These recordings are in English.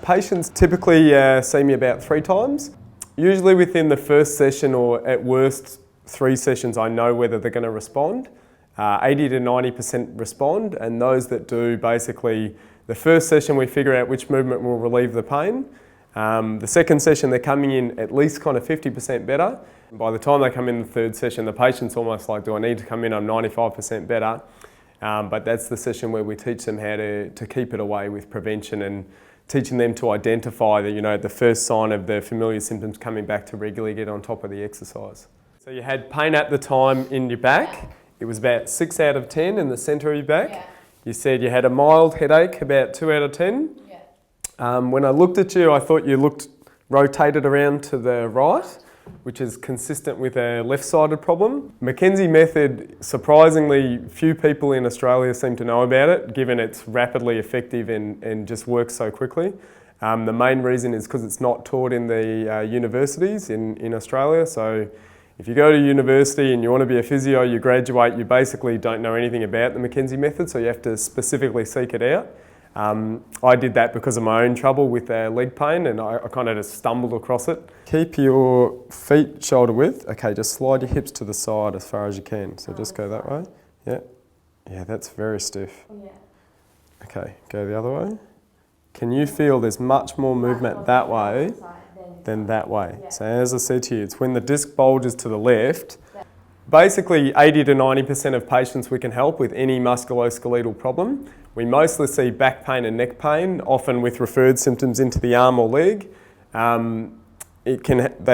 Patients typically see me about 3 times. Usually within the first session, or at worst 3 sessions, I know whether they're going to respond. 80 to 90% respond, and those that do, basically the first session we figure out which movement will relieve the pain. The second session they're coming in at least kind of 50% better. By the time they come in the third session, the patient's almost like, do I need to come in? I'm 95% better. But that's the session where we teach them how to keep it away with prevention, and teaching them to identify the first sign of the familiar symptoms coming back, to regularly get on top of the exercise. So you had pain at the time in your back. It was about 6 out of 10 in the centre of your back. Yeah. You said you had a mild headache, about 2 out of 10. Yeah. When I looked at you, I thought you looked rotated around to the right, which is consistent with a left-sided problem. McKenzie Method, surprisingly, few people in Australia seem to know about it, given it's rapidly effective and just works so quickly. The main reason is because it's not taught in the universities in Australia. So if you go to university and you want to be a physio, you graduate, you basically don't know anything about the McKenzie Method, so you have to specifically seek it out. I did that because of my own trouble with leg pain, and I kind of just stumbled across it. Keep your feet shoulder width. Okay, just slide your hips to the side as far as you can. So just go that way. Yeah. Yeah, that's very stiff. Yeah. Okay, go the other way. Can you feel there's much more movement that way than that way? Yeah. So as I said to you, it's when the disc bulges to the left. Yeah. Basically 80 to 90% of patients we can help with any musculoskeletal problem. We mostly see back pain and neck pain, often with referred symptoms into the arm or leg. They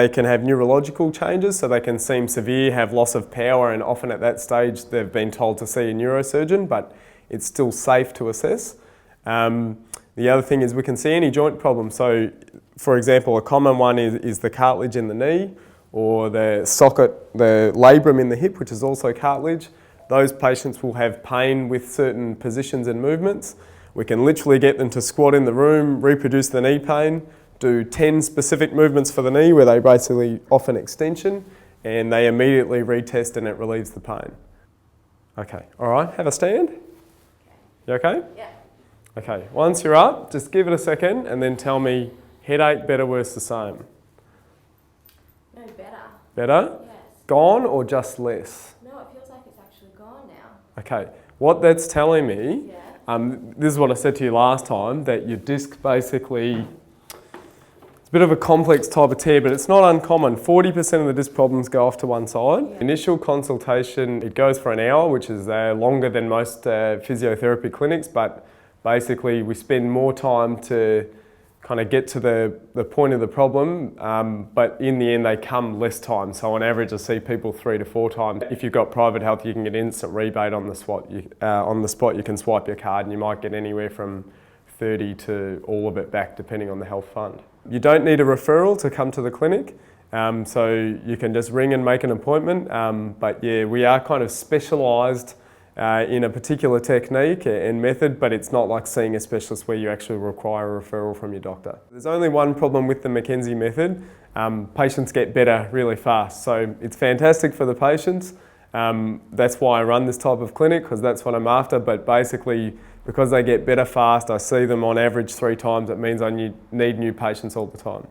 can have neurological changes, so they can seem severe, have loss of power, and often at that stage they've been told to see a neurosurgeon, but it's still safe to assess. The other thing is we can see any joint problem. So, for example, a common one is the cartilage in the knee, or the socket, the labrum in the hip, which is also cartilage. Those patients will have pain with certain positions and movements. We can literally get them to squat in the room, reproduce the knee pain, do 10 specific movements for the knee where they basically offer an extension, and they immediately retest and it relieves the pain. Okay, all right, have a stand. You okay? Yeah. Okay, once you're up, just give it a second and then tell me, headache, better, worse, the same? No, better. Better? Yes. Gone or just less? No, it feels like it's actually gone now. Okay, what that's telling me, this is what I said to you last time, that your disc basically, it's a bit of a complex type of tear, but it's not uncommon. 40% of the disc problems go off to one side. Yeah. Initial consultation, it goes for an hour, which is longer than most physiotherapy clinics, but basically we spend more time to kind of get to the point of the problem, but in the end they come less time. So on average I see people 3 to 4 times. If you've got private health, you can get instant rebate on the spot. On the spot you can swipe your card and you might get anywhere from 30 to all of it back, depending on the health fund. You don't need a referral to come to the clinic, so you can just ring and make an appointment. But yeah, we are kind of specialised in a particular technique and method, but it's not like seeing a specialist where you actually require a referral from your doctor. There's only one problem with the McKenzie Method. Patients get better really fast, so it's fantastic for the patients. That's why I run this type of clinic, because that's what I'm after, but basically because they get better fast, I see them on average 3 times, it means I need new patients all the time.